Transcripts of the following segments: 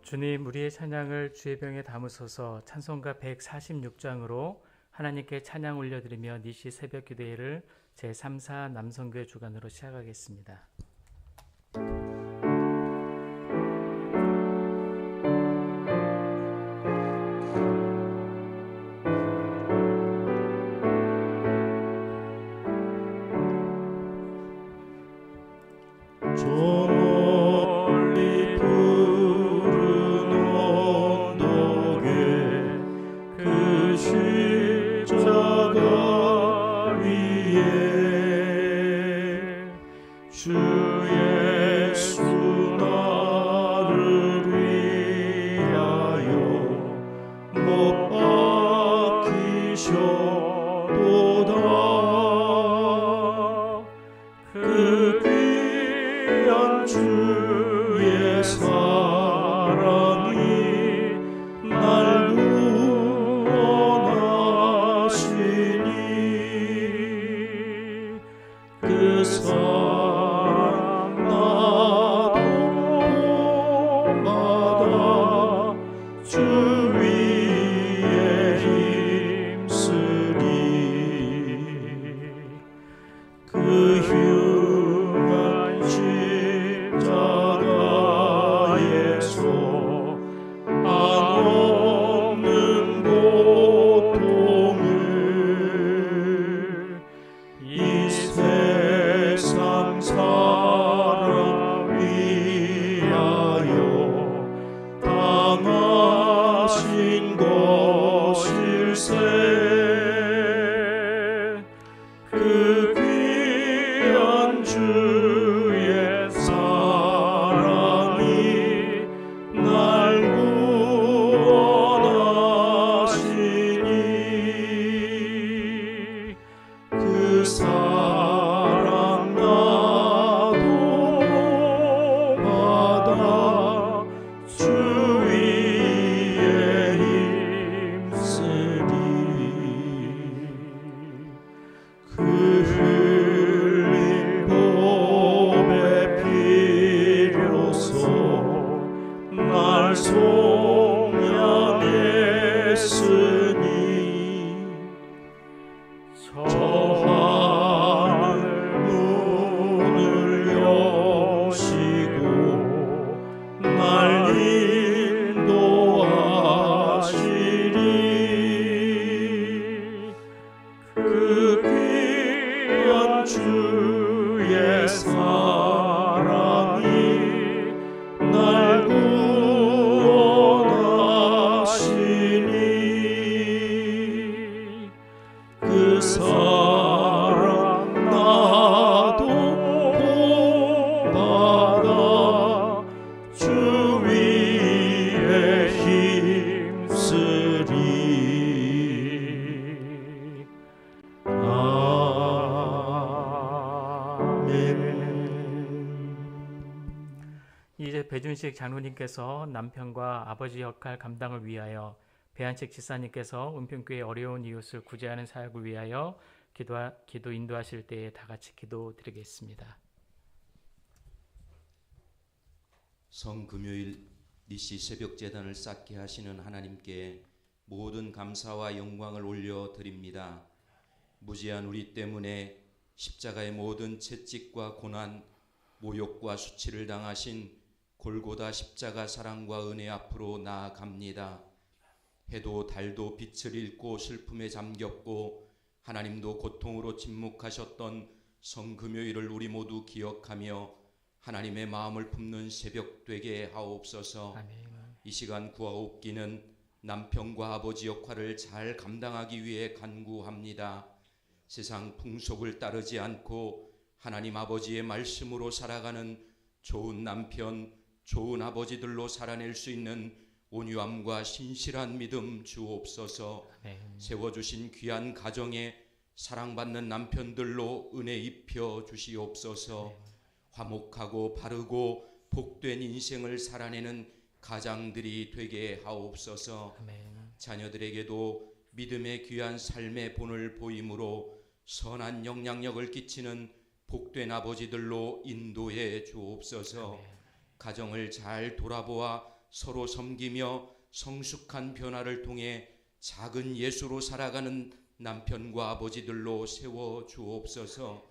주님, 우리의 찬양을 주의 병에 담으소서. 찬송가 146장으로 하나님께 찬양 올려드리며 니시 새벽 기도회를 제3사 남성교회 주간으로 시작하겠습니다. 이제 배준식 장로님께서 남편과 아버지 역할 감당을 위하여, 배한식 지사님께서 은평교회 어려운 이웃을 구제하는 사역을 위하여 기도 인도하실 때에 다 같이 기도드리겠습니다. 성금요일 니시 새벽제단을 쌓게 하시는 하나님께 모든 감사와 영광을 올려드립니다. 무지한 우리 때문에 십자가의 모든 채찍과 고난, 모욕과 수치를 당하신 골고다 십자가 사랑과 은혜 앞으로 나아갑니다. 해도 달도 빛을 잃고 슬픔에 잠겼고 하나님도 고통으로 침묵하셨던 성금요일을 우리 모두 기억하며 하나님의 마음을 품는 새벽 되게 하옵소서. 아멘. 이 시간 구하옵기는 남편과 아버지 역할을 잘 감당하기 위해 간구합니다. 세상 풍속을 따르지 않고 하나님 아버지의 말씀으로 살아가는 좋은 남편, 좋은 아버지들로 살아낼 수 있는 온유함과 신실한 믿음 주옵소서. 아멘. 세워주신 귀한 가정에 사랑받는 남편들로 은혜 입혀 주시옵소서. 화목하고 바르고 복된 인생을 살아내는 가장들이 되게 하옵소서. 아멘. 자녀들에게도 믿음의 귀한 삶의 본을 보임으로 선한 영향력을 끼치는 복된 아버지들로 인도해 주옵소서. 아멘. 가정을 잘 돌아보아 서로 섬기며 성숙한 변화를 통해 작은 예수로 살아가는 남편과 아버지들로 세워 주옵소서.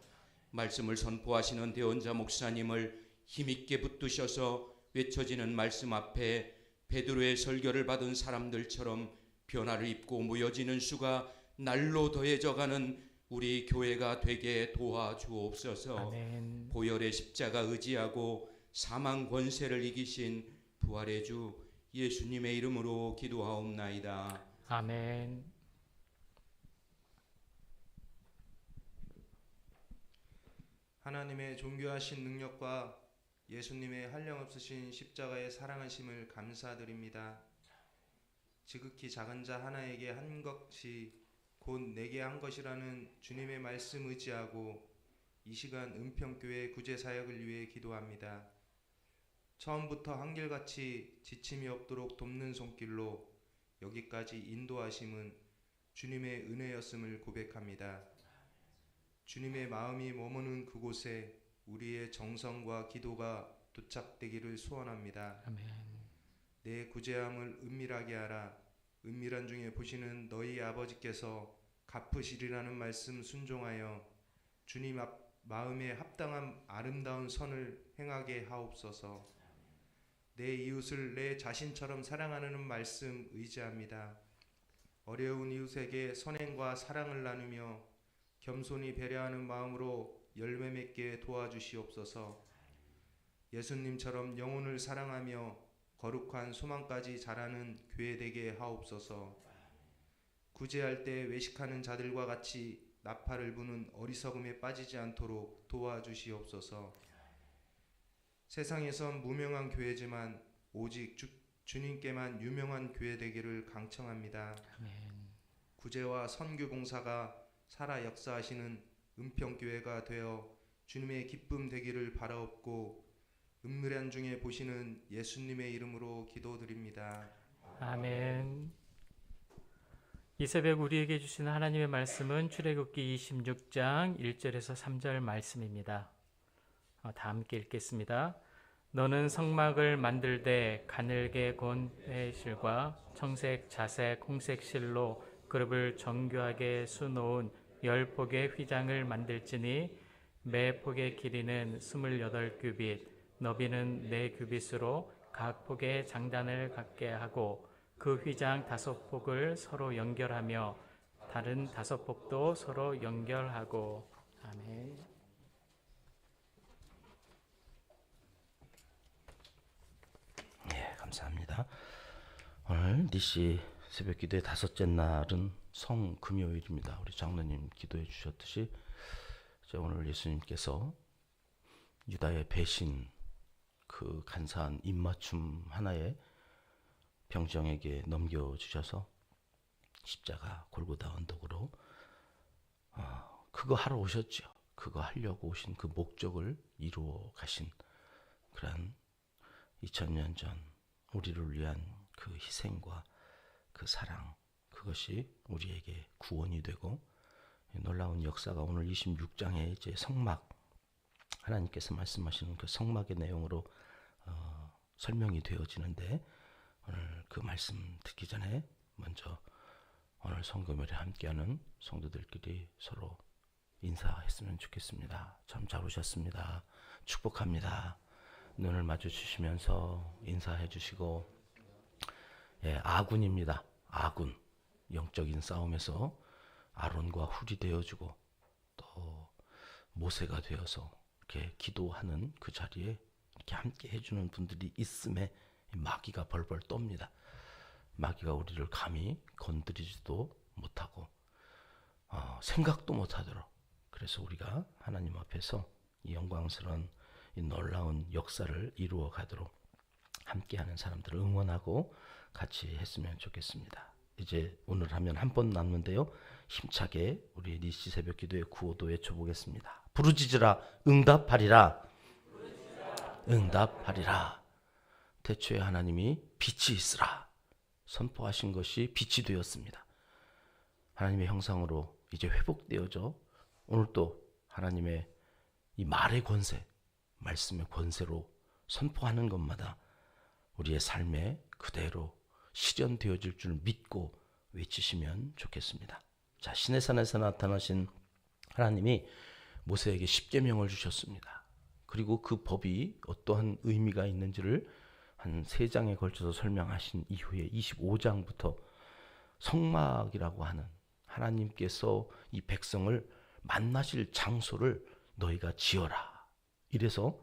말씀을 선포하시는 대원자 목사님을 힘있게 붙드셔서 외쳐지는 말씀 앞에 베드로의 설교를 받은 사람들처럼 변화를 입고 모여지는 수가 날로 더해져가는 우리 교회가 되게 도와주옵소서. 아멘. 보혈의 십자가 의지하고 사망 권세를 이기신 부활의 주 예수님의 이름으로 기도하옵나이다. 아멘. 하나님의 존귀하신 능력과 예수님의 한량없으신 십자가의 사랑하심을 감사드립니다. 지극히 작은 자 하나에게 한 것이 곧 내게 한 것이라는 주님의 말씀 의지하고 이 시간 은평교회 구제사역을 위해 기도합니다. 처음부터 한결같이 지침이 없도록 돕는 손길로 여기까지 인도하심은 주님의 은혜였음을 고백합니다. 주님의 마음이 머무는 그곳에 우리의 정성과 기도가 도착되기를 소원합니다. 아멘. 내 구제함을 은밀하게 하라. 은밀한 중에 보시는 너희 아버지께서 갚으시리라는 말씀 순종하여 주님 마음에 합당한 아름다운 선을 행하게 하옵소서. 내 이웃을 내 자신처럼 사랑하는 말씀 의지합니다. 어려운 이웃에게 선행과 사랑을 나누며 겸손히 배려하는 마음으로 열매 맺게 도와주시옵소서. 예수님처럼 영혼을 사랑하며 거룩한 소망까지 자라는 교회 되게 하옵소서. 구제할 때 외식하는 자들과 같이 나팔을 부는 어리석음에 빠지지 않도록 도와주시옵소서. 세상에선 무명한 교회지만 오직 주님께만 유명한 교회 되기를 강청합니다. 아멘. 구제와 선교 봉사가 살아 역사하시는 은평교회가 되어 주님의 기쁨 되기를 바라옵고 은밀한 중에 보시는 예수님의 이름으로 기도드립니다. 아멘. 이 새벽 우리에게 주신 하나님의 말씀은 출애굽기 26장 1절에서 3절 말씀입니다. 다 함께 읽겠습니다. 너는 성막을 만들되 가늘게 곤 배실과 청색, 자색, 홍색 실로 그룹을 정교하게 수놓은 10폭의 휘장을 만들지니 매 폭의 길이는 28규빗, 너비는 4규빗으로 각 폭의 장단을 갖게 하고 그 휘장 5폭을 서로 연결하며 다른 5폭도 서로 연결하고. 아멘. 예, 감사합니다. 오늘 니씨 새벽 기도의 5째 날은 성금요일입니다. 우리 장로님 기도해 주셨듯이 오늘 예수님께서 유다의 배신, 그 간사한 입맞춤 하나에 병정에게 넘겨주셔서 십자가 골고다 언덕으로 그거 하러 오셨죠. 그거 하려고 오신 그 목적을 이루어 가신 그런 2000년 전 우리를 위한 그 희생과 그 사랑, 그것이 우리에게 구원이 되고 놀라운 역사가 오늘 26장에 이제 성막, 하나님께서 말씀하시는 그 성막의 내용으로 설명이 되어지는데, 오늘 그 말씀 듣기 전에 먼저 오늘 성금요일에 함께하는 성도들끼리 서로 인사했으면 좋겠습니다. 참 잘 오셨습니다. 축복합니다. 눈을 마주치시면서 인사해 주시고, 예, 아군입니다. 아군. 영적인 싸움에서 아론과 훌이 되어주고 또 모세가 되어서 이렇게 기도하는 그 자리에 이렇게 함께 해주는 분들이 있음에 마귀가 벌벌 떱니다. 마귀가 우리를 감히 건드리지도 못하고 생각도 못하도록, 그래서 우리가 하나님 앞에서 이 영광스러운 이 놀라운 역사를 이루어 가도록 함께하는 사람들을 응원하고 같이 했으면 좋겠습니다. 이제 오늘 하면 한 번 남는데요, 힘차게 우리 니씨 새벽 기도의 구호도 외쳐보겠습니다. 부르짖으라 응답하리라. 응답하리라. 태초에 하나님이 빛이 있으라 선포하신 것이 빛이 되었습니다. 하나님의 형상으로 이제 회복되어져 오늘 또 하나님의 이 말의 권세, 말씀의 권세로 선포하는 것마다 우리의 삶에 그대로 실현되어질 줄 믿고 외치시면 좋겠습니다. 자, 시내산에서 나타나신 하나님이 모세에게 10계명을 주셨습니다. 그리고 그 법이 어떠한 의미가 있는지를 한 3장에 걸쳐서 설명하신 이후에 25장부터 성막이라고 하는 하나님께서 이 백성을 만나실 장소를 너희가 지어라. 이래서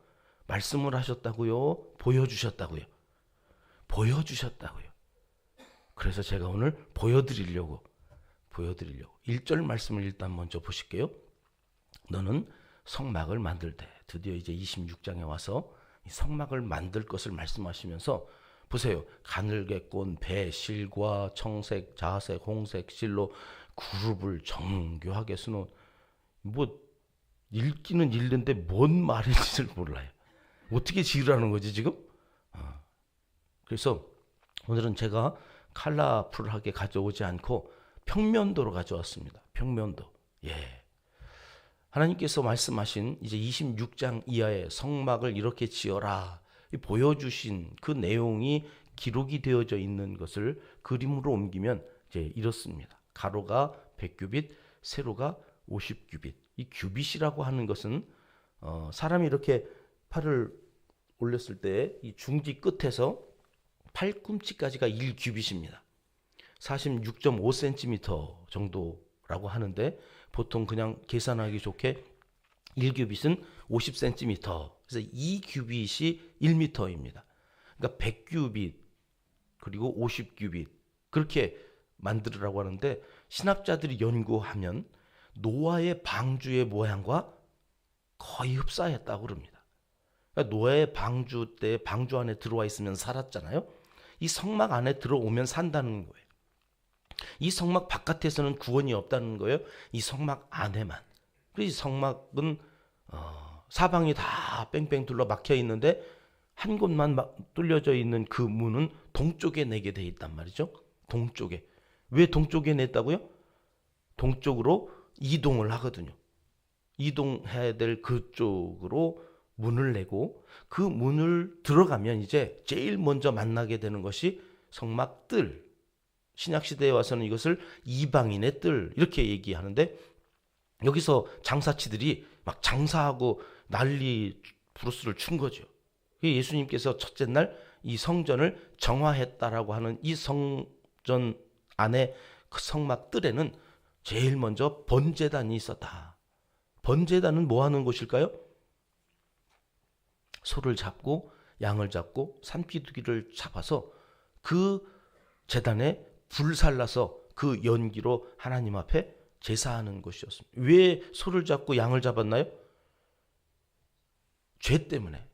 말씀을 하셨다고요? 보여주셨다고요? 보여주셨다고요. 그래서 제가 오늘 보여드리려고 1절 말씀을 일단 먼저 보실게요. 너는 성막을 만들 때, 드디어 이제 26장에 와서 이 성막을 만들 것을 말씀하시면서 보세요. 가늘게 꼰 배, 실과, 청색, 자색, 홍색, 실로 그룹을 정교하게 수놓은, 뭐 읽기는 읽는데 뭔 말인지를 몰라요. 어떻게 지으라는 거지 지금? 그래서 오늘은 제가 컬러풀하게 가져오지 않고 평면도로 가져왔습니다. 평면도. 예. 하나님께서 말씀하신 이제 26장 이하의 성막을 이렇게 지어라 보여주신 그 내용이 기록이 되어져 있는 것을 그림으로 옮기면 이제 이렇습니다. 가로가 100규빗, 세로가 50규빗. 이 규빗이라고 하는 것은 사람이 이렇게 팔을 올렸을 때 이 중지 끝에서 팔꿈치까지가 1규빗입니다. 46.5cm 정도라고 하는데 보통 그냥 계산하기 좋게 1규빗은 50cm. 그래서 2규빗이 1m입니다. 그러니까 100규빗 그리고 50규빗 그렇게 만들으라고 하는데 신학자들이 연구하면 노아의 방주의 모양과 거의 흡사했다고 그럽니다. 그러니까 노아의 방주 때 방주 안에 들어와 있으면 살았잖아요. 이 성막 안에 들어오면 산다는 거예요. 이 성막 바깥에서는 구원이 없다는 거예요. 이 성막 안에만. 그래서 이 성막은 사방이 다 뺑뺑 둘러 막혀 있는데 한 곳만 뚫려져 있는 그 문은 동쪽에 내게 돼 있단 말이죠. 동쪽에. 왜 동쪽에 냈다고요? 동쪽으로 이동을 하거든요. 이동해야 될 그쪽으로 문을 내고 그 문을 들어가면 이제 제일 먼저 만나게 되는 것이 성막 뜰. 신약시대에 와서는 이것을 이방인의 뜰 이렇게 얘기하는데 여기서 장사치들이 막 장사하고 난리 부르스를 춘 거죠. 예수님께서 첫째 날 이 성전을 정화했다라고 하는 이 성전 안에 그 성막 뜰에는 제일 먼저 번제단이 있었다. 번제단은 뭐 하는 곳일까요? 소를 잡고 양을 잡고 산비둘기를 잡아서 그 제단에 불살라서 그 연기로 하나님 앞에 제사하는 것이었습니다. 왜 소를 잡고 양을 잡았나요? 죄 때문에.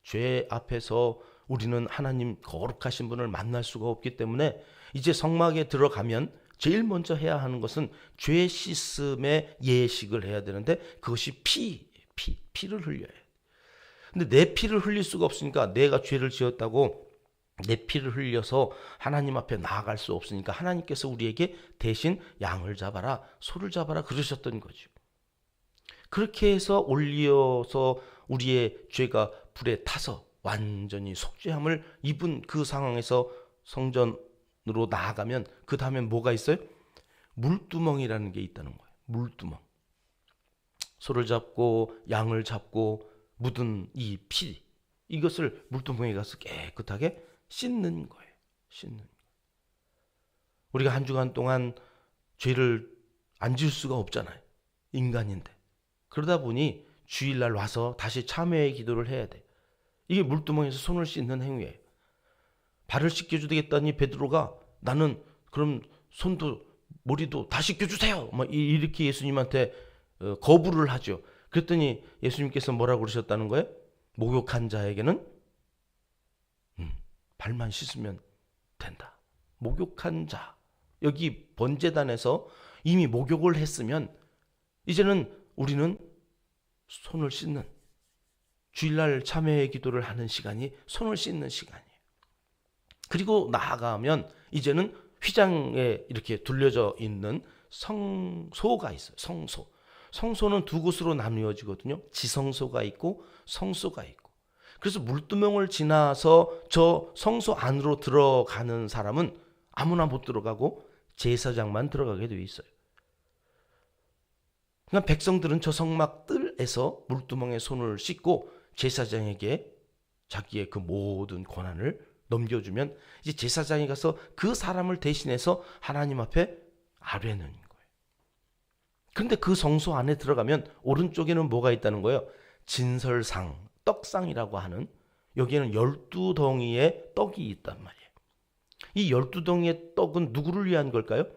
죄 앞에서 우리는 하나님 거룩하신 분을 만날 수가 없기 때문에 이제 성막에 들어가면 제일 먼저 해야 하는 것은 죄 씻음의 예식을 해야 되는데 그것이 피를 흘려야 해요. 근데 내 피를 흘릴 수가 없으니까 내가 죄를 지었다고 내 피를 흘려서 하나님 앞에 나아갈 수 없으니까 하나님께서 우리에게 대신 양을 잡아라, 소를 잡아라 그러셨던 거죠. 그렇게 해서 올려서 우리의 죄가 불에 타서 완전히 속죄함을 입은 그 상황에서 성전으로 나아가면 그 다음에 뭐가 있어요? 물두멍이라는 게 있다는 거예요. 물두멍. 소를 잡고 양을 잡고 묻은 이 피, 이것을 물두멍에 가서 깨끗하게 씻는 거예요. 씻는 거예요. 우리가 한 주간 동안 죄를 안 지을 수가 없잖아요. 인간인데. 그러다 보니 주일날 와서 다시 참회의 기도를 해야 돼. 이게 물두멍에서 손을 씻는 행위예요. 발을 씻겨주겠다니 베드로가 나는 그럼 손도 머리도 다 씻겨주세요. 막 이렇게 예수님한테 거부를 하죠. 그랬더니 예수님께서 뭐라고 그러셨다는 거예요? 목욕한 자에게는 발만 씻으면 된다. 목욕한 자. 여기 번제단에서 이미 목욕을 했으면 이제는 우리는 손을 씻는 주일날 참회의 기도를 하는 시간이 손을 씻는 시간이에요. 그리고 나아가면 이제는 휘장에 이렇게 둘려져 있는 성소가 있어요. 성소. 성소는 두 곳으로 나누어지거든요. 지성소가 있고 성소가 있고. 그래서 물두멍을 지나서 저 성소 안으로 들어가는 사람은 아무나 못 들어가고 제사장만 들어가게 되어 있어요. 그러니까 백성들은 저 성막 뜰에서 물두멍에 손을 씻고 제사장에게 자기의 그 모든 권한을 넘겨주면 이제 제사장이 가서 그 사람을 대신해서 하나님 앞에 아뢰는 거예요. 그런데 그 성소 안에 들어가면 오른쪽에는 뭐가 있다는 거예요? 진설상, 떡상이라고 하는, 여기에는 12덩이의 떡이 있단 말이에요. 이 12덩이의 떡은 누구를 위한 걸까요?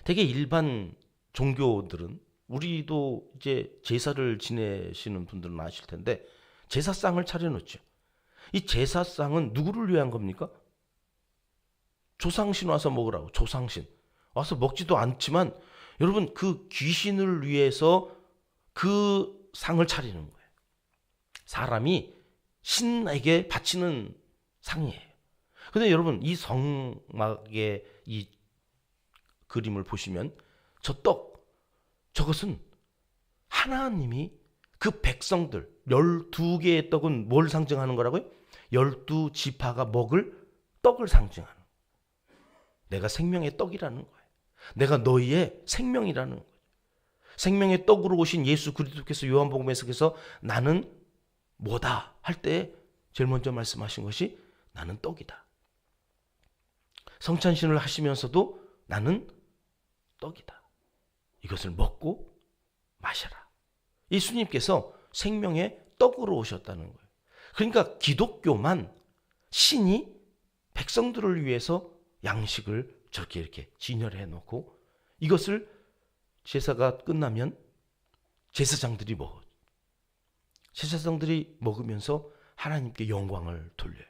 되게 일반 종교들은, 우리도 이제 제사를 지내시는 분들은 아실 텐데 제사상을 차려놓죠. 이 제사상은 누구를 위한 겁니까? 조상신 와서 먹으라고. 조상신 와서 먹지도 않지만 여러분, 그 귀신을 위해서 그 상을 차리는 거예요. 사람이 신에게 바치는 상이에요. 근데 여러분, 이 성막의 이 그림을 보시면 저 떡, 저것은 하나님이 그 백성들 12개의 떡은 뭘 상징하는 거라고요? 12지파가 먹을 떡을 상징하는 거예요. 내가 생명의 떡이라는 거예요. 내가 너희의 생명이라는 거예요. 생명의 떡으로 오신 예수 그리스도께서 요한복음에서 나는 뭐다 할 때 제일 먼저 말씀하신 것이 나는 떡이다. 성찬신을 하시면서도 나는 떡이다. 이것을 먹고 마셔라. 예수님께서 생명의 떡으로 오셨다는 거예요. 그러니까 기독교만 신이 백성들을 위해서 양식을 저렇게 이렇게 진열해 놓고 이것을 제사가 끝나면 제사장들이 먹어요. 제사장들이 먹으면서 하나님께 영광을 돌려요.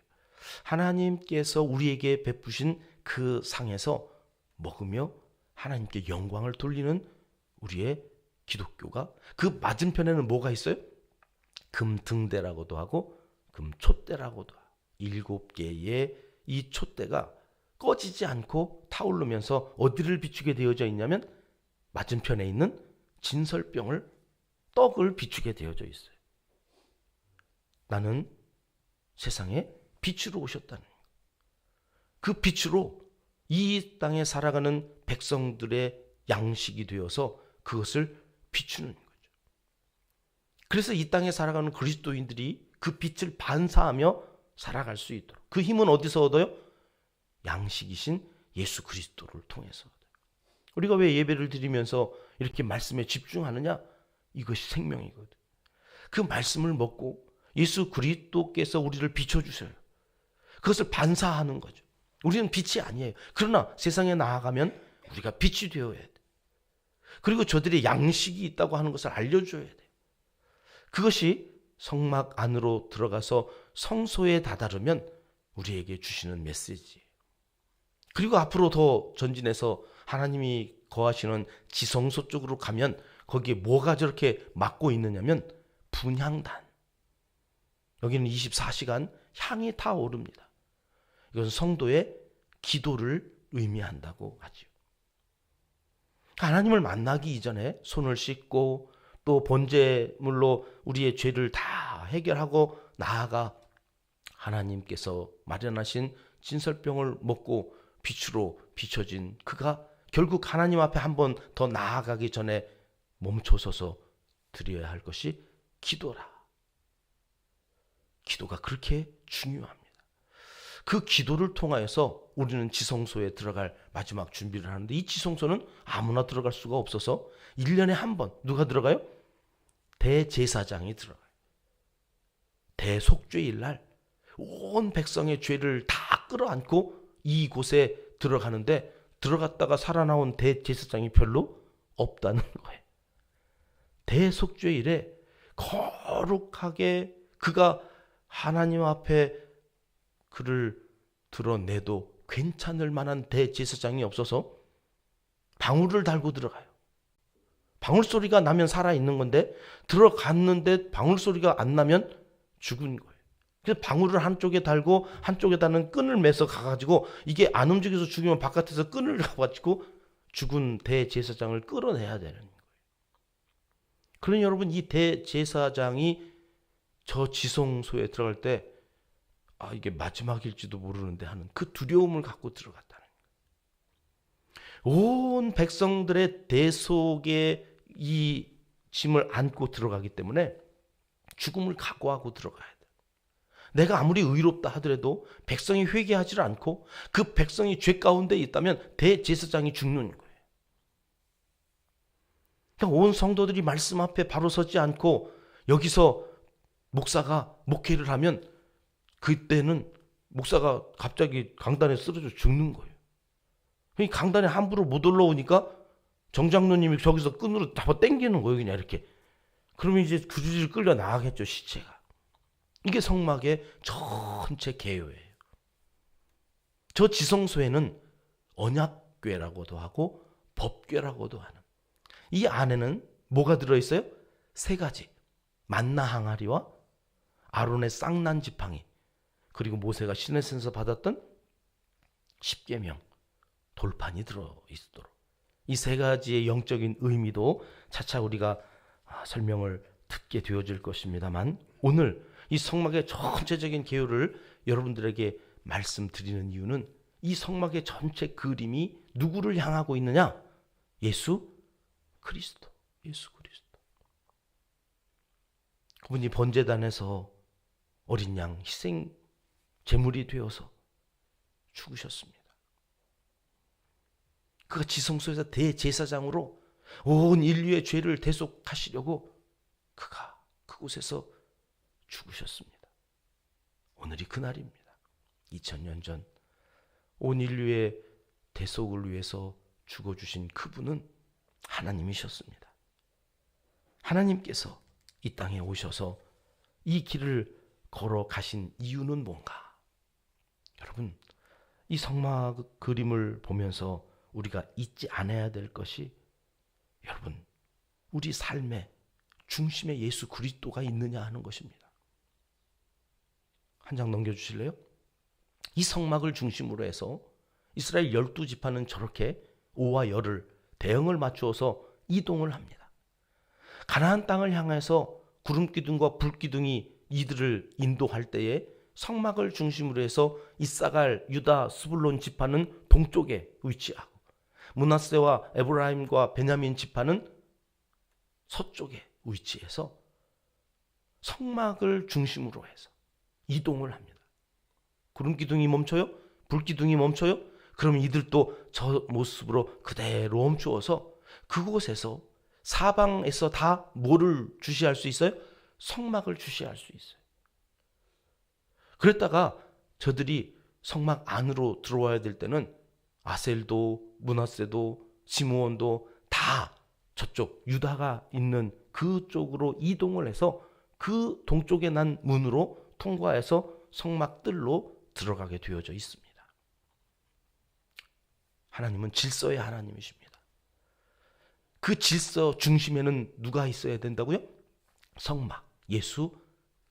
하나님께서 우리에게 베푸신 그 상에서 먹으며 하나님께 영광을 돌리는 우리의 기독교가, 그 맞은편에는 뭐가 있어요? 금등대라고도 하고 금촛대라고도 하고 7개의 이 촛대가 꺼지지 않고 타오르면서 어디를 비추게 되어져 있냐면 맞은편에 있는 진설병을, 떡을 비추게 되어져 있어요. 나는 세상에 빛으로 오셨다는 거예요. 그 빛으로 이 땅에 살아가는 백성들의 양식이 되어서 그것을 비추는 거죠. 그래서 이 땅에 살아가는 그리스도인들이 그 빛을 반사하며 살아갈 수 있도록, 그 힘은 어디서 얻어요? 양식이신 예수 그리스도를 통해서 얻어요. 우리가 왜 예배를 드리면서 이렇게 말씀에 집중하느냐? 이것이 생명이거든. 그 말씀을 먹고 예수 그리스도께서 우리를 비춰주셔요. 그것을 반사하는 거죠. 우리는 빛이 아니에요. 그러나 세상에 나아가면 우리가 빛이 되어야 돼. 그리고 저들의 양식이 있다고 하는 것을 알려줘야 돼. 그것이 성막 안으로 들어가서 성소에 다다르면 우리에게 주시는 메시지예요. 그리고 앞으로 더 전진해서 하나님이 거하시는 지성소 쪽으로 가면 거기에 뭐가 저렇게 막고 있느냐면 분향단. 여기는 24시간 향이 타오릅니다. 이것은 성도의 기도를 의미한다고 하죠. 하나님을 만나기 이전에 손을 씻고 또 번제물로 우리의 죄를 다 해결하고 나아가 하나님께서 마련하신 진설병을 먹고 빛으로 비춰진 그가 결국 하나님 앞에 한 번 더 나아가기 전에 멈춰서서 드려야 할 것이 기도라. 기도가 그렇게 중요합니다. 그 기도를 통하여서 우리는 지성소에 들어갈 마지막 준비를 하는데, 이 지성소는 아무나 들어갈 수가 없어서 1년에 한 번 누가 들어가요? 대제사장이 들어가요. 대속죄일 날 온 백성의 죄를 다 끌어안고 이곳에 들어가는데, 들어갔다가 살아나온 대제사장이 별로 없다는 거예요. 대속죄일에 거룩하게 그가 하나님 앞에 그를 드러내도 괜찮을 만한 대제사장이 없어서 방울을 달고 들어가요. 방울 소리가 나면 살아있는 건데 들어갔는데 방울 소리가 안 나면 죽은 거예요. 그래서 방울을 한쪽에 달고 한쪽에다는 끈을 매서 가가지고 이게 안 움직여서 죽으면 바깥에서 끈을 가가지고 죽은 대제사장을 끌어내야 되는 거예요. 그러니 여러분, 이 대제사장이 저 지성소에 들어갈 때 이게 마지막일지도 모르는데 하는 그 두려움을 갖고 들어갔다는 거예요. 온 백성들의 대속에 이 짐을 안고 들어가기 때문에 죽음을 각오하고 들어가야 돼. 내가 아무리 의롭다 하더라도 백성이 회개하지 않고 그 백성이 죄 가운데 있다면 대제사장이 죽는 거예요. 그러니까 온 성도들이 말씀 앞에 바로 서지 않고 여기서 목사가 목회를 하면 그때는 목사가 갑자기 강단에 쓰러져 죽는 거예요. 강단에 함부로 못 올라오니까 정장로님이 저기서 끈으로 잡아 당기는 거예요. 그냥 이렇게. 그러면 이제 구주질 끌려 나가겠죠, 시체가. 이게 성막의 전체 개요예요. 저 지성소에는 언약궤라고도 하고 법궤라고도 하는, 이 안에는 뭐가 들어있어요? 3가지. 만나 항아리와 아론의 쌍난 지팡이, 그리고 모세가 시내산에서 받았던 10계명 돌판이 들어있도록, 이 3가지의 영적인 의미도 차차 우리가 설명을 듣게 되어질 것입니다만, 오늘 이 성막의 전체적인 개요를 여러분들에게 말씀드리는 이유는 이 성막의 전체 그림이 누구를 향하고 있느냐? 예수 그리스도. 예수 그리스도. 그분이 번제단에서 어린 양 희생 제물이 되어서 죽으셨습니다. 그가 지성소에서 대제사장으로 온 인류의 죄를 대속하시려고 그가 그곳에서 죽으셨습니다. 오늘이 그날입니다. 2000년 전 온 인류의 대속을 위해서 죽어주신 그분은 하나님이셨습니다. 하나님께서 이 땅에 오셔서 이 길을 걸어가신 이유는 뭔가? 여러분, 이 성막 그림을 보면서 우리가 잊지 않아야 될 것이, 여러분, 우리 삶의 중심에 예수 그리스도가 있느냐 하는 것입니다. 한 장 넘겨주실래요? 이 성막을 중심으로 해서 이스라엘 12지파는 저렇게 오와 열을 대응을 맞추어서 이동을 합니다. 가나안 땅을 향해서 구름기둥과 불기둥이 이들을 인도할 때에 성막을 중심으로 해서 이사갈, 유다, 스불론 지파는 동쪽에 위치하고 므낫세와 에브라임과 베냐민 지파는 서쪽에 위치해서 성막을 중심으로 해서 이동을 합니다. 구름기둥이 멈춰요? 불기둥이 멈춰요? 그러면 이들도 저 모습으로 그대로 멈추어서 그곳에서 사방에서 다 뭐를 주시할 수 있어요? 성막을 주시할 수 있어요. 그랬다가 저들이 성막 안으로 들어와야 될 때는 아셀도 므낫세도 시므온도 다 저쪽 유다가 있는 그쪽으로 이동을 해서 그 동쪽에 난 문으로 통과해서 성막들로 들어가게 되어져 있습니다. 하나님은 질서의 하나님이십니다. 그 질서 중심에는 누가 있어야 된다고요? 성막, 예수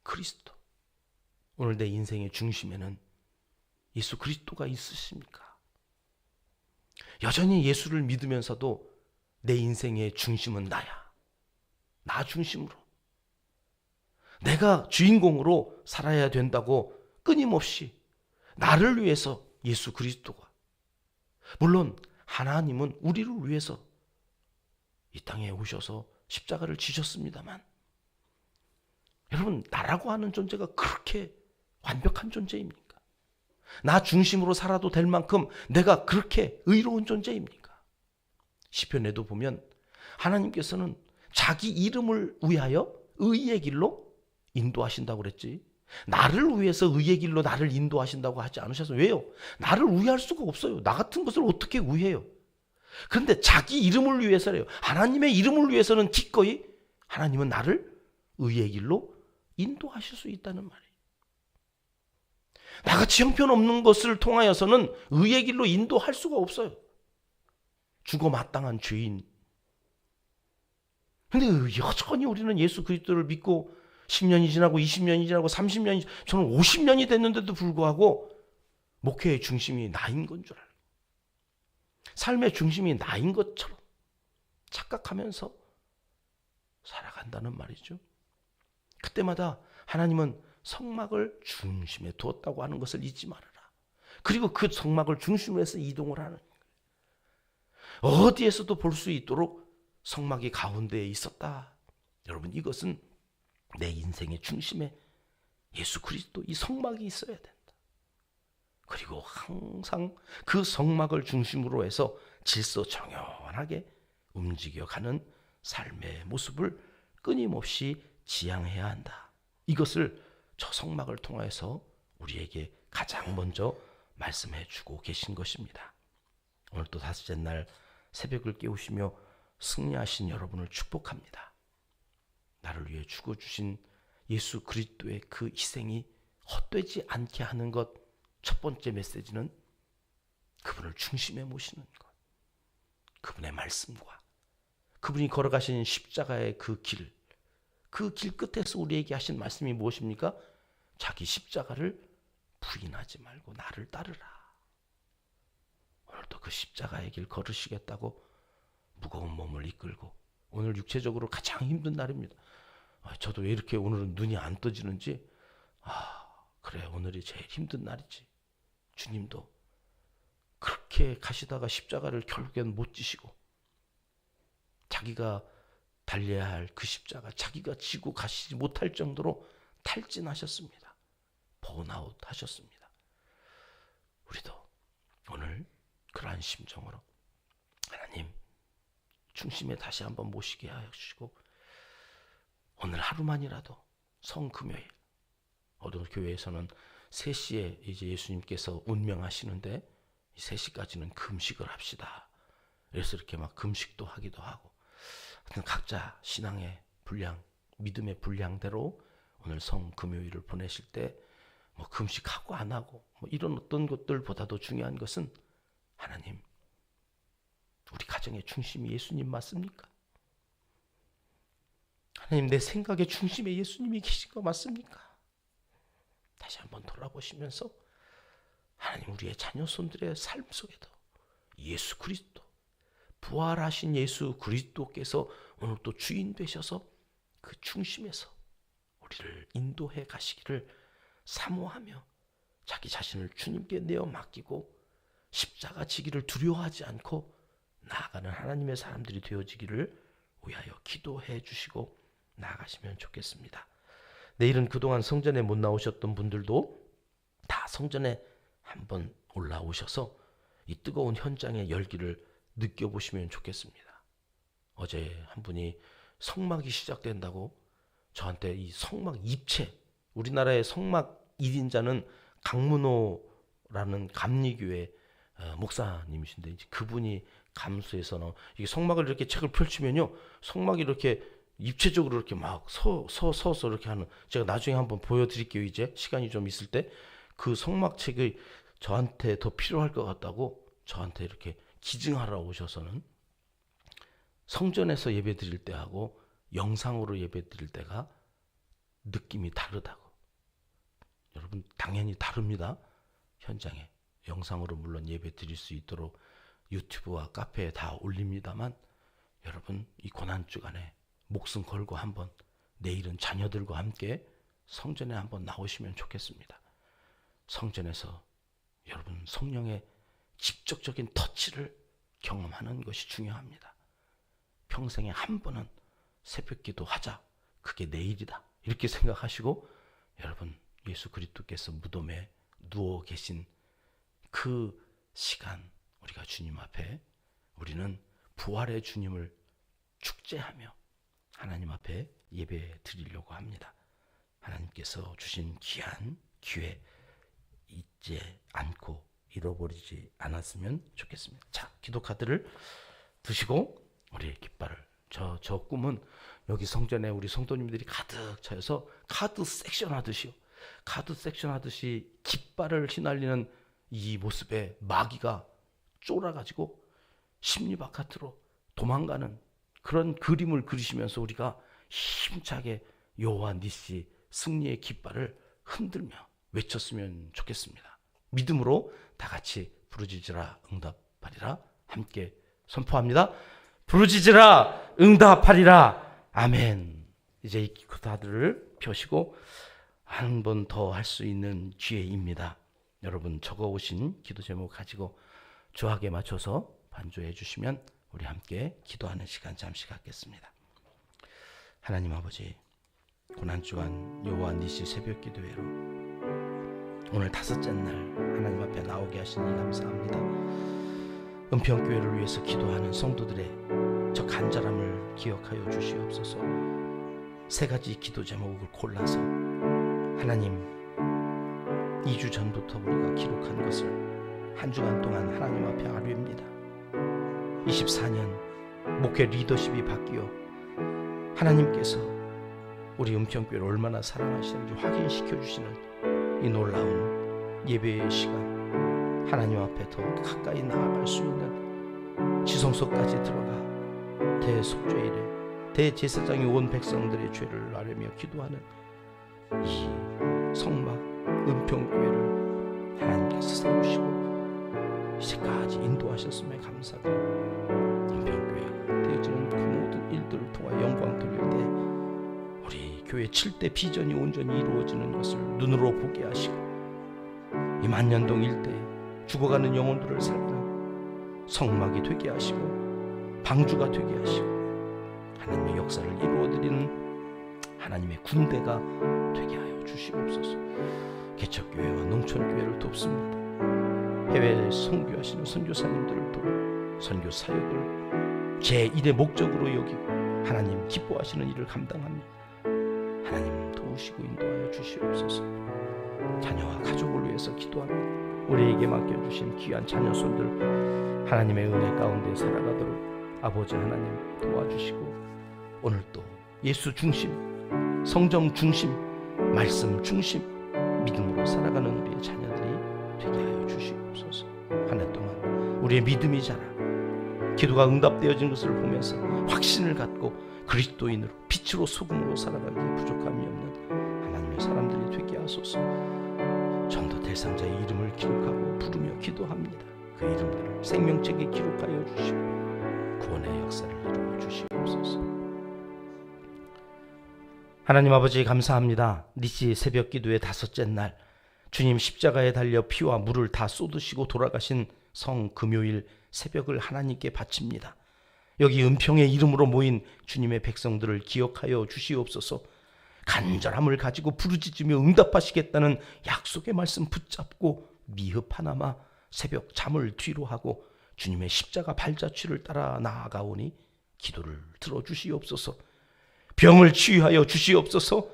그리스도. 오늘 내 인생의 중심에는 예수 그리스도가 있으십니까? 여전히 예수를 믿으면서도 내 인생의 중심은 나야. 나 중심으로. 내가 주인공으로 살아야 된다고 끊임없이 나를 위해서 예수 그리스도가, 물론 하나님은 우리를 위해서 이 땅에 오셔서 십자가를 지셨습니다만, 여러분, 나라고 하는 존재가 그렇게 완벽한 존재입니까? 나 중심으로 살아도 될 만큼 내가 그렇게 의로운 존재입니까? 시편에도 보면 하나님께서는 자기 이름을 위하여 의의 길로 인도하신다고 그랬지, 나를 위해서 의의 길로 나를 인도하신다고 하지 않으셔서. 왜요? 나를 위할 수가 없어요. 나 같은 것을 어떻게 위해요? 그런데 자기 이름을 위해서래요. 하나님의 이름을 위해서는 기꺼이 하나님은 나를 의의 길로 인도하실 수 있다는 말이에요. 나같이 형편없는 것을 통하여서는 의의 길로 인도할 수가 없어요. 죽어 마땅한 죄인. 그런데 여전히 우리는 예수 그리스도를 믿고 10년이 지나고 20년이 지나고 30년이, 저는 50년이 됐는데도 불구하고 목회의 중심이 나인 건 줄 알아요. 삶의 중심이 나인 것처럼 착각하면서 살아간다는 말이죠. 그때 그때마다 하나님은 성막을 중심에 두었다고 하는 것을 잊지 말아라. 그리고 그 성막을 중심으로 해서 이동을 하는 거예요. 어디에서도 볼 수 있도록 성막이 가운데에 있었다. 여러분, 이것은 내 인생의 중심에 예수 그리스도 이 성막이 있어야 된다. 그리고 항상 그 성막을 중심으로 해서 질서정연하게 움직여가는 삶의 모습을 끊임없이 지향해야 한다. 이것을 저 성막을 통해서 우리에게 가장 먼저 말씀해 주고 계신 것입니다. 오늘 또 다섯째 날 새벽을 깨우시며 승리하신 여러분을 축복합니다. 나를 위해 죽어주신 예수 그리스도의 그 희생이 헛되지 않게 하는 것, 첫 번째 메시지는 그분을 중심에 모시는 것, 그분의 말씀과 그분이 걸어가신 십자가의 그 길 끝에서 우리에게 하신 말씀이 무엇입니까? 자기 십자가를 부인하지 말고 나를 따르라. 오늘도 그 십자가의 길 걸으시겠다고 무거운 몸을 이끌고, 오늘 육체적으로 가장 힘든 날입니다. 저도 왜 이렇게 오늘은 눈이 안 떠지는지, 그래, 오늘이 제일 힘든 날이지. 주님도 그렇게 가시다가 십자가를 결국엔 못 지시고, 자기가 달려야 할 그 십자가 자기가 지고 가시지 못할 정도로 탈진하셨습니다. 번아웃 하셨습니다. 우리도 오늘 그러한 심정으로 하나님 중심에 다시 한번 모시게 하시고, 오늘 하루만이라도 성금요일, 어느 교회에서는 3시에 이제 예수님께서 운명하시는데 3시까지는 금식을 합시다. 그래서 이렇게 막 금식도 하기도 하고, 각자 신앙의 분량, 믿음의 분량대로 오늘 성금요일을 보내실 때 뭐 금식하고 안 하고 뭐 이런 어떤 것들보다도 중요한 것은, 하나님, 우리 가정의 중심이 예수님 맞습니까? 하나님, 내 생각의 중심에 예수님이 계신 거 맞습니까? 다시 한번 돌아보시면서 하나님, 우리의 자녀손들의 삶 속에도 예수 그리스도, 부활하신 예수 그리스도께서 오늘 또 주인 되셔서 그 중심에서 우리를 인도해 가시기를 사모하며 자기 자신을 주님께 내어 맡기고 십자가 지기를 두려워하지 않고 나아가는 하나님의 사람들이 되어지기를 위하여 기도해 주시고 나아가시면 좋겠습니다. 내일은 그동안 성전에 못 나오셨던 분들도 다 성전에 한번 올라오셔서 이 뜨거운 현장의 열기를 느껴보시면 좋겠습니다. 어제 한 분이 성막이 시작된다고 저한테 이 성막 입체, 우리나라의 성막 1인자는 강문호라는 감리교회 목사님이신데, 이제 그분이 감수해서는 이게 성막을 이렇게 책을 펼치면요, 성막이 이렇게 입체적으로 이렇게 막 서서 이렇게 하는, 제가 나중에 한번 보여드릴게요. 이제 시간이 좀 있을 때 그 성막책이 저한테 더 필요할 것 같다고 저한테 이렇게 기증하러 오셔서는 성전에서 예배 드릴 때하고 영상으로 예배 드릴 때가 느낌이 다르다고. 여러분, 당연히 다릅니다. 현장에 영상으로 물론 예배 드릴 수 있도록 유튜브와 카페에 다 올립니다만, 여러분, 이 고난주간에 목숨 걸고 한번 내일은 자녀들과 함께 성전에 한번 나오시면 좋겠습니다. 성전에서 여러분 성령의 직접적인 터치를 경험하는 것이 중요합니다. 평생에 한 번은 새벽기도 하자, 그게 내일이다, 이렇게 생각하시고, 여러분 예수 그리스도께서 무덤에 누워 계신 그 시간, 우리가 주님 앞에, 우리는 부활의 주님을 축제하며 하나님 앞에 예배 드리려고 합니다. 하나님께서 주신 귀한 기회 잊지 않고 잃어버리지 않았으면 좋겠습니다. 자, 기도 카드를 두시고 우리의 깃발을, 저 꿈은 여기 성전에 우리 성도님들이 가득 차여서 카드 섹션 하듯이 깃발을 휘날리는 이 모습에 마귀가 쫄아가지고 심리 바깥으로 도망가는 그런 그림을 그리시면서 우리가 힘차게 여호와 니시 승리의 깃발을 흔들며 외쳤으면 좋겠습니다. 믿음으로 다 같이 부르짖으라 응답하리라 함께 선포합니다. 부르짖으라 응답하리라. 아멘. 이제 이 기도들을 펴시고 한 번 더 할 수 있는 기회입니다. 여러분 적어오신 기도 제목 가지고 조합에 맞춰서 반주해 주시면 우리 함께 기도하는 시간 잠시 갖겠습니다. 하나님 아버지, 고난주간 여호와 니시 새벽 기도회로 오늘 다섯째 날 하나님 앞에 나오게 하시니 감사합니다. 은평교회를 위해서 기도하는 성도들의 저 간절함을 기억하여 주시옵소서. 세 가지 기도 제목을 골라서 하나님 2주 전부터 우리가 기록한 것을 한 주간 동안 하나님 앞에 아뢰입니다. 24년 목회 리더십이 바뀌어 하나님께서 우리 은평교회를 얼마나 사랑하시는지 확인시켜 주시는 이 놀라운 예배의 시간, 하나님 앞에 더 가까이 나아갈 수 있는 지성소까지 들어가 대속죄일에 대제사장이 온 백성들의 죄를 아뢰며 기도하는 이 성막 은평교회를 하나님께서 세우시고 이제까지 인도하셨음에 감사드립니다. 은평교회가 되어지는 그 모든 일들을 통하여 영광 돌릴 때 우리 교회 7대 비전이 온전히 이루어지는 것을 눈으로 보게 하시고 이 만년동 일대에 죽어가는 영혼들을 살리는 성막이 되게 하시고 방주가 되게 하시고 하나님의 역사를 이루어드리는 하나님의 군대가 되게 하여 주시옵소서. 개척교회와 농촌교회를 돕습니다. 해외에 선교하시는 선교사님들을 돕고 선교 사역을 제1의 목적으로 여기고 하나님 기뻐하시는 일을 감당합니다. 하나님 도우시고 인도하여 주시옵소서. 자녀와 가족을 위해서 기도합니다. 우리에게 맡겨주신 귀한 자녀손들 하나님의 은혜 가운데 살아가도록 아버지 하나님 도와주시고 오늘도 예수 중심, 성정 중심, 말씀 중심 믿음으로 살아가는 우리의 자녀들이 되게 하여 주시옵소서. 한 해 동안 우리의 믿음이 자라 기도가 응답되어진 것을 보면서 확신을 갖고 그리스도인으로 빛으로 소금으로 살아가기에 부족함이 없는 하나님의 사람들이 되게 하소서. 전도 대상자의 이름을 기록하고 부르며 기도합니다. 그 이름들을 생명책에 기록하여 주시고 구원의 역사를 이루어 주시옵소서. 하나님 아버지 감사합니다. 니시 새벽 기도의 다섯째 날 주님 십자가에 달려 피와 물을 다 쏟으시고 돌아가신 성 금요일 새벽을 하나님께 바칩니다. 여기 은평의 이름으로 모인 주님의 백성들을 기억하여 주시옵소서. 간절함을 가지고 부르짖으며 응답하시겠다는 약속의 말씀 붙잡고 미흡하나마 새벽 잠을 뒤로 하고 주님의 십자가 발자취를 따라 나아가오니 기도를 들어주시옵소서. 병을 치유하여 주시옵소서.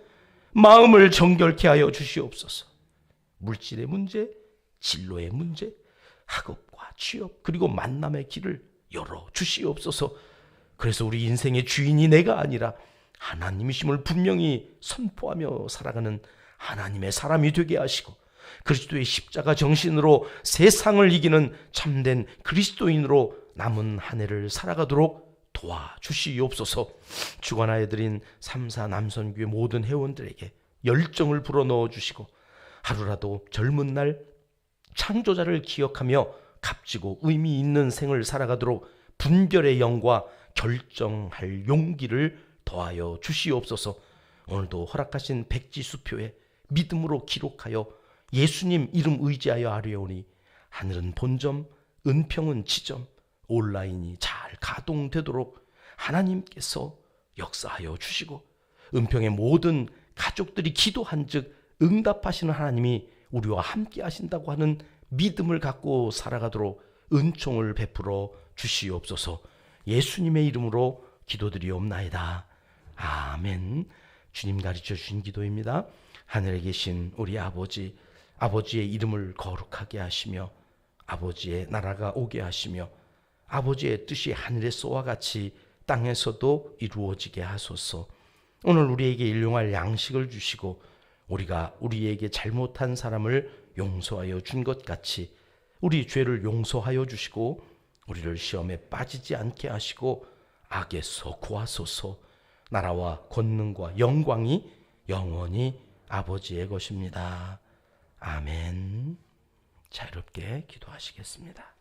마음을 정결케 하여 주시옵소서. 물질의 문제, 진로의 문제, 학업과 취업 그리고 만남의 길을 열어 주시옵소서. 그래서 우리 인생의 주인이 내가 아니라 하나님이심을 분명히 선포하며 살아가는 하나님의 사람이 되게 하시고 그리스도의 십자가 정신으로 세상을 이기는 참된 그리스도인으로 남은 한 해를 살아가도록 도와주시옵소서. 주관하여 드린 3사 남선교회 모든 회원들에게 열정을 불어넣어 주시고 하루라도 젊은 날 창조자를 기억하며 값지고 의미 있는 생을 살아가도록 분별의 영과 결정할 용기를 더하여 주시옵소서. 오늘도 허락하신 백지수표에 믿음으로 기록하여 예수님 이름 의지하여 아뢰오니 하늘은 본점, 은평은 지점, 온라인이 잘 가동되도록 하나님께서 역사하여 주시고 은평의 모든 가족들이 기도한 즉 응답하시는 하나님이 우리와 함께 하신다고 하는 믿음을 갖고 살아가도록 은총을 베풀어 주시옵소서. 예수님의 이름으로 기도드리옵나이다. 아멘. 주님 가르쳐 주신 기도입니다. 하늘에 계신 우리 아버지, 아버지의 이름을 거룩하게 하시며 아버지의 나라가 오게 하시며 아버지의 뜻이 하늘에서와 같이 땅에서도 이루어지게 하소서. 오늘 우리에게 일용할 양식을 주시고 우리가 우리에게 잘못한 사람을 용서하여 준 것 같이 우리 죄를 용서하여 주시고 우리를 시험에 빠지지 않게 하시고 악에서 구하소서. 나라와 권능과 영광이 영원히 아버지의 것입니다. 아멘. 자유롭게 기도하시겠습니다.